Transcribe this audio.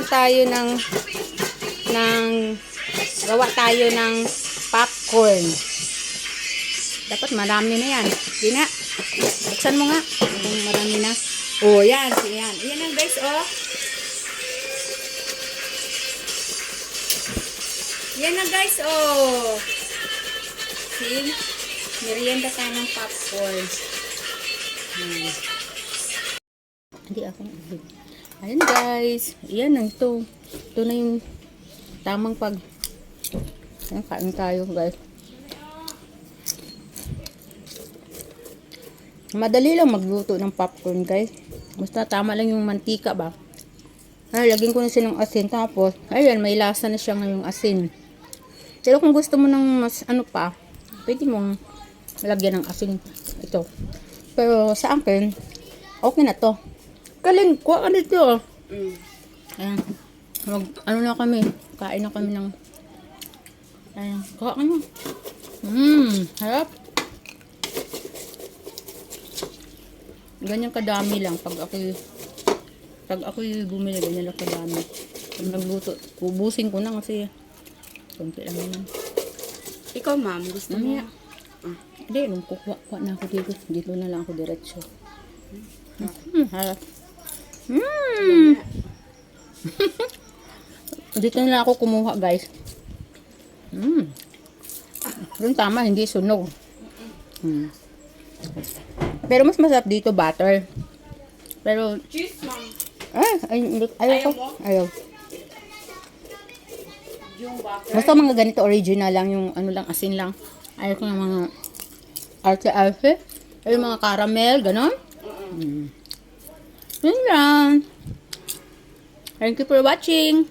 Magkaroon tayo gawa tayo ng popcorn. Dapat marami na yan. Hindi na. Buksan mo nga. Kung marami na. Oh, yan. Yan. Yan na guys, oh. Yan na guys, oh. See? Merienda tayo ng popcorn. Hindi ako. Ayan guys. Yan na ito. Ito na yung tamang Ayan, kain tayo guys. Madali lang magluto ng popcorn guys. Basta tama lang yung mantika ba. Ay, lagyan ko na siya ng asin. Tapos, ayan, may lasa na siya ngayong asin. Pero kung gusto mo ng mas ano pa, pwede mong lagyan ng asin. Ito. Pero sa akin, okay na to. Kaling, kuha ka nito. Ayan. Ano na kami. Kain na kami ng ayan. Kuha ka na. Harap. Ganyan kadami lang pag ako'y bumili, ganyan lang kadami. Pag nagluto, ubusin ko na kasi konti lang naman. Ikaw, ma'am, gusto mo? Hindi, nung kukuha na ako dito. Dito na lang ako diretso. Harap. Dito na lang ako kumuha, guys. Yung tama, hindi sunog. Pero mas masarap dito, butter. Pero, Cheese, ma'am. ayaw ko. Ayaw. Yung butter. Basta mga ganito original lang, yung ano lang, asin lang. Ayaw ko ng mga arte-arte. Yung mga caramel, ganon. Yun lang. Thank you for watching.